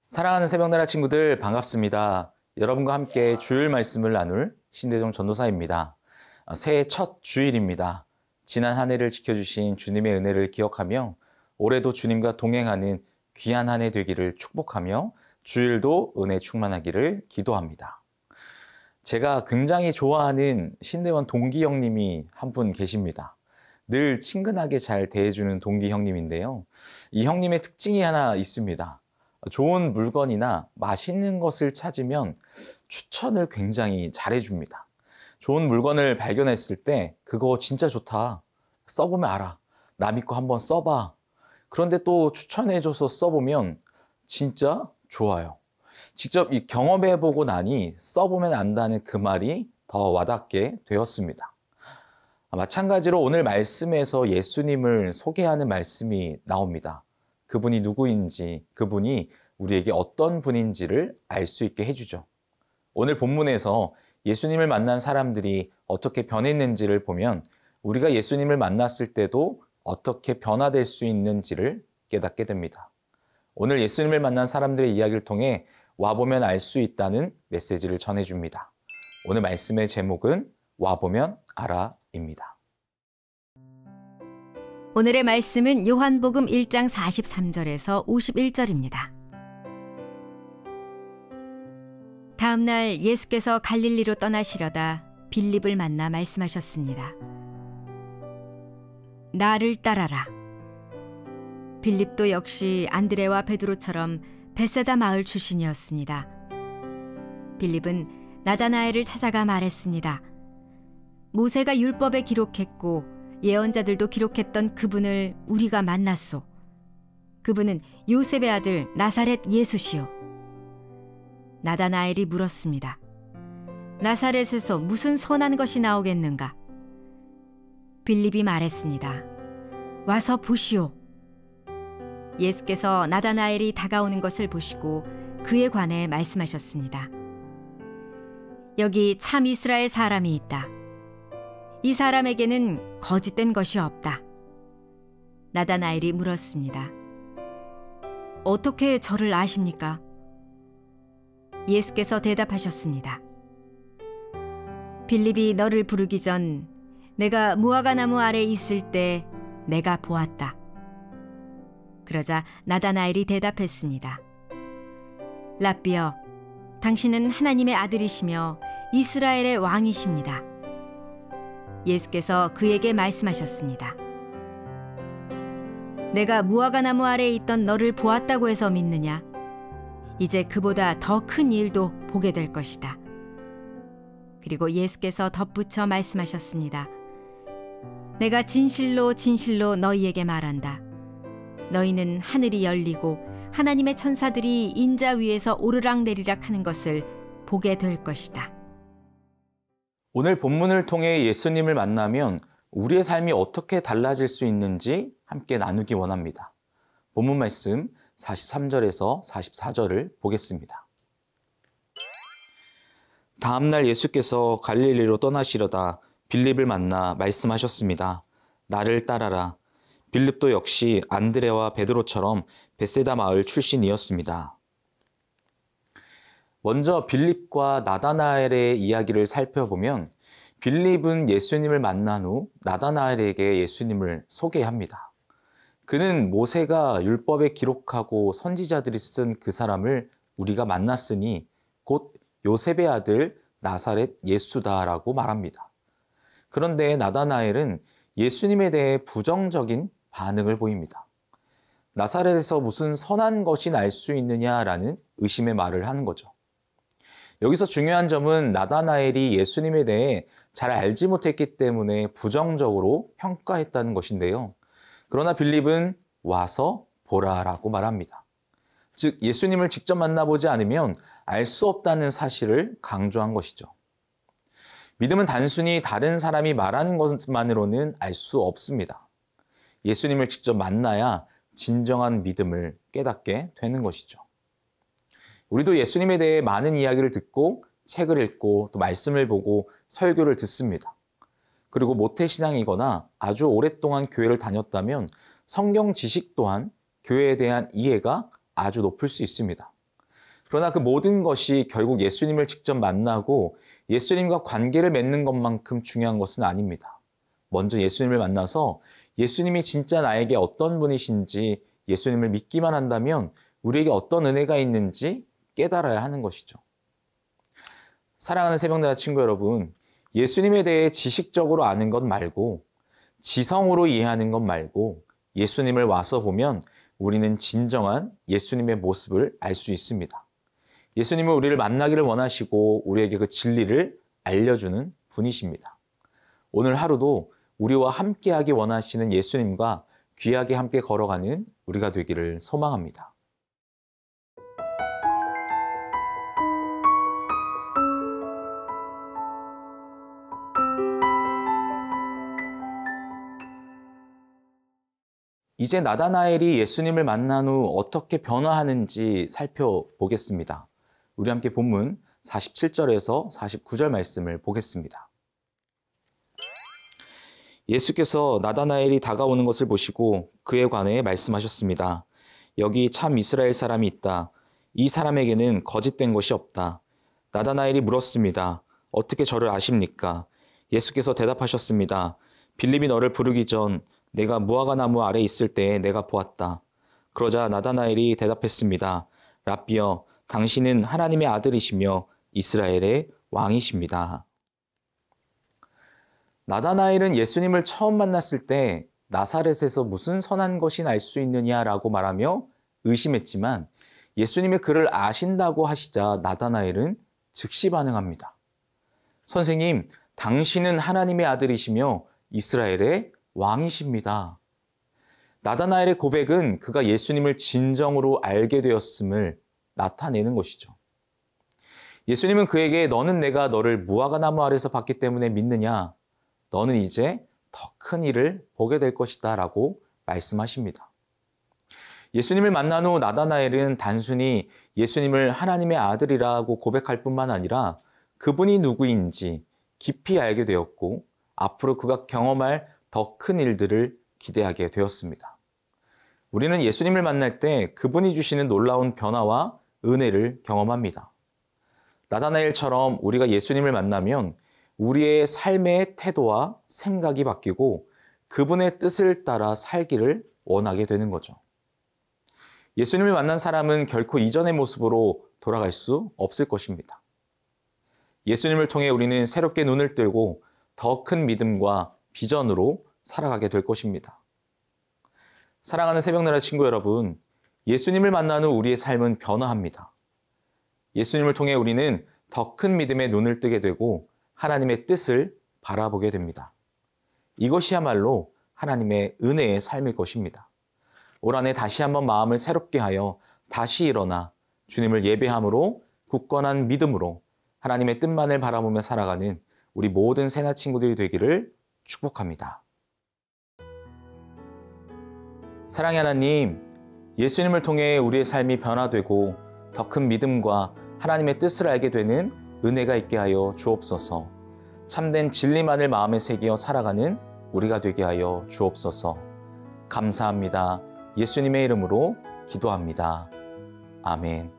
사랑하는 새벽나라 친구들 반갑습니다. 여러분과 함께 주일 말씀을 나눌 신대종 전도사입니다. 새해 첫 주일입니다. 지난 한 해를 지켜주신 주님의 은혜를 기억하며 올해도 주님과 동행하는 귀한 한 해 되기를 축복하며 주일도 은혜 충만하기를 기도합니다. 제가 굉장히 좋아하는 신대원 동기 형님이 한 분 계십니다. 늘 친근하게 잘 대해주는 동기 형님인데요. 이 형님의 특징이 하나 있습니다. 좋은 물건이나 맛있는 것을 찾으면 추천을 굉장히 잘해줍니다. 좋은 물건을 발견했을 때 그거 진짜 좋다. 써보면 알아. 나 믿고 한번 써봐. 그런데 또 추천해줘서 써보면 진짜 좋아요. 직접 이 경험해보고 나니 써보면 안다는 그 말이 더 와닿게 되었습니다. 마찬가지로 오늘 말씀에서 예수님을 소개하는 말씀이 나옵니다. 그분이 누구인지, 그분이 우리에게 어떤 분인지를 알 수 있게 해주죠. 오늘 본문에서 예수님을 만난 사람들이 어떻게 변했는지를 보면 우리가 예수님을 만났을 때도 어떻게 변화될 수 있는지를 깨닫게 됩니다. 오늘 예수님을 만난 사람들의 이야기를 통해 와보면 알 수 있다는 메시지를 전해줍니다. 오늘 말씀의 제목은 와보면 알아입니다. 오늘의 말씀은 요한복음 1장 43절에서 51절입니다. 다음 날 예수께서 갈릴리로 떠나시려다 빌립을 만나 말씀하셨습니다. 나를 따라라. 빌립도 역시 안드레와 베드로처럼 벳세다 마을 출신이었습니다. 빌립은 나다나엘을 찾아가 말했습니다. 모세가 율법에 기록했고 예언자들도 기록했던 그분을 우리가 만났소. 그분은 요셉의 아들 나사렛 예수시오. 나다나엘이 물었습니다. 나사렛에서 무슨 선한 것이 나오겠는가? 빌립이 말했습니다. 와서 보시오. 예수께서 나다나엘이 다가오는 것을 보시고 그에 관해 말씀하셨습니다. 여기 참 이스라엘 사람이 있다. 이 사람에게는 거짓된 것이 없다. 나다나엘이 물었습니다. 어떻게 저를 아십니까? 예수께서 대답하셨습니다. 빌립이 너를 부르기 전 내가 무화과나무 아래 있을 때 내가 보았다. 그러자 나다나엘이 대답했습니다. 랍비여, 당신은 하나님의 아들이시며 이스라엘의 왕이십니다. 예수께서 그에게 말씀하셨습니다. 내가 무화과나무 아래에 있던 너를 보았다고 해서 믿느냐? 이제 그보다 더 큰 일도 보게 될 것이다. 그리고 예수께서 덧붙여 말씀하셨습니다. 내가 진실로 진실로 너희에게 말한다. 너희는 하늘이 열리고 하나님의 천사들이 인자 위에서 오르락내리락 하는 것을 보게 될 것이다. 오늘 본문을 통해 예수님을 만나면 우리의 삶이 어떻게 달라질 수 있는지 함께 나누기 원합니다. 본문 말씀 43절에서 44절을 보겠습니다. 다음 날 예수께서 갈릴리로 떠나시려다 빌립을 만나 말씀하셨습니다. 나를 따라라. 빌립도 역시 안드레와 베드로처럼 벳세다 마을 출신이었습니다. 먼저 빌립과 나다나엘의 이야기를 살펴보면 빌립은 예수님을 만난 후 나다나엘에게 예수님을 소개합니다. 그는 모세가 율법에 기록하고 선지자들이 쓴 그 사람을 우리가 만났으니 곧 요셉의 아들 나사렛 예수다라고 말합니다. 그런데 나다나엘은 예수님에 대해 부정적인 반응을 보입니다. 나사렛에서 무슨 선한 것이 날 수 있느냐라는 의심의 말을 하는 거죠. 여기서 중요한 점은 나다나엘이 예수님에 대해 잘 알지 못했기 때문에 부정적으로 평가했다는 것인데요. 그러나 빌립은 와서 보라라고 말합니다. 즉 예수님을 직접 만나보지 않으면 알 수 없다는 사실을 강조한 것이죠. 믿음은 단순히 다른 사람이 말하는 것만으로는 알 수 없습니다. 예수님을 직접 만나야 진정한 믿음을 깨닫게 되는 것이죠. 우리도 예수님에 대해 많은 이야기를 듣고 책을 읽고 또 말씀을 보고 설교를 듣습니다. 그리고 모태신앙이거나 아주 오랫동안 교회를 다녔다면 성경 지식 또한 교회에 대한 이해가 아주 높을 수 있습니다. 그러나 그 모든 것이 결국 예수님을 직접 만나고 예수님과 관계를 맺는 것만큼 중요한 것은 아닙니다. 먼저 예수님을 만나서 예수님이 진짜 나에게 어떤 분이신지 예수님을 믿기만 한다면 우리에게 어떤 은혜가 있는지 깨달아야 하는 것이죠. 사랑하는 새벽나라 친구 여러분, 예수님에 대해 지식적으로 아는 것 말고 지성으로 이해하는 것 말고 예수님을 와서 보면 우리는 진정한 예수님의 모습을 알 수 있습니다. 예수님은 우리를 만나기를 원하시고 우리에게 그 진리를 알려주는 분이십니다. 오늘 하루도 우리와 함께하기 원하시는 예수님과 귀하게 함께 걸어가는 우리가 되기를 소망합니다. 이제 나다나엘이 예수님을 만난 후 어떻게 변화하는지 살펴보겠습니다. 우리 함께 본문 47절에서 49절 말씀을 보겠습니다. 예수께서 나다나엘이 다가오는 것을 보시고 그에 관해 말씀하셨습니다. 여기 참 이스라엘 사람이 있다. 이 사람에게는 거짓된 것이 없다. 나다나엘이 물었습니다. 어떻게 저를 아십니까? 예수께서 대답하셨습니다. 빌립이 너를 부르기 전 내가 무화과 나무 아래 있을 때에 내가 보았다. 그러자 나다나엘이 대답했습니다. 랍비여, 당신은 하나님의 아들이시며 이스라엘의 왕이십니다. 나다나엘은 예수님을 처음 만났을 때 나사렛에서 무슨 선한 것이 날 수 있느냐라고 말하며 의심했지만 예수님이 그를 아신다고 하시자 나다나엘은 즉시 반응합니다. 선생님, 당신은 하나님의 아들이시며 이스라엘의 왕이십니다. 나다나엘의 고백은 그가 예수님을 진정으로 알게 되었음을 나타내는 것이죠. 예수님은 그에게 너는 내가 너를 무화과 나무 아래서 봤기 때문에 믿느냐? 너는 이제 더 큰 일을 보게 될 것이다 라고 말씀하십니다. 예수님을 만난 후 나다나엘은 단순히 예수님을 하나님의 아들이라고 고백할 뿐만 아니라 그분이 누구인지 깊이 알게 되었고 앞으로 그가 경험할 더 큰 일들을 기대하게 되었습니다. 우리는 예수님을 만날 때 그분이 주시는 놀라운 변화와 은혜를 경험합니다. 나다나엘처럼 우리가 예수님을 만나면 우리의 삶의 태도와 생각이 바뀌고 그분의 뜻을 따라 살기를 원하게 되는 거죠. 예수님을 만난 사람은 결코 이전의 모습으로 돌아갈 수 없을 것입니다. 예수님을 통해 우리는 새롭게 눈을 뜨고 더 큰 믿음과 비전으로 살아가게 될 것입니다. 사랑하는 새벽나라 친구 여러분, 예수님을 만난 후 우리의 삶은 변화합니다. 예수님을 통해 우리는 더 큰 믿음의 눈을 뜨게 되고 하나님의 뜻을 바라보게 됩니다. 이것이야말로 하나님의 은혜의 삶일 것입니다. 올 한해 다시 한번 마음을 새롭게 하여 다시 일어나 주님을 예배함으로 굳건한 믿음으로 하나님의 뜻만을 바라보며 살아가는 우리 모든 새나 친구들이 되기를 축복합니다. 사랑의 하나님, 예수님을 통해 우리의 삶이 변화되고 더 큰 믿음과 하나님의 뜻을 알게 되는 은혜가 있게 하여 주옵소서. 참된 진리만을 마음에 새기어 살아가는 우리가 되게 하여 주옵소서. 감사합니다. 예수님의 이름으로 기도합니다. 아멘.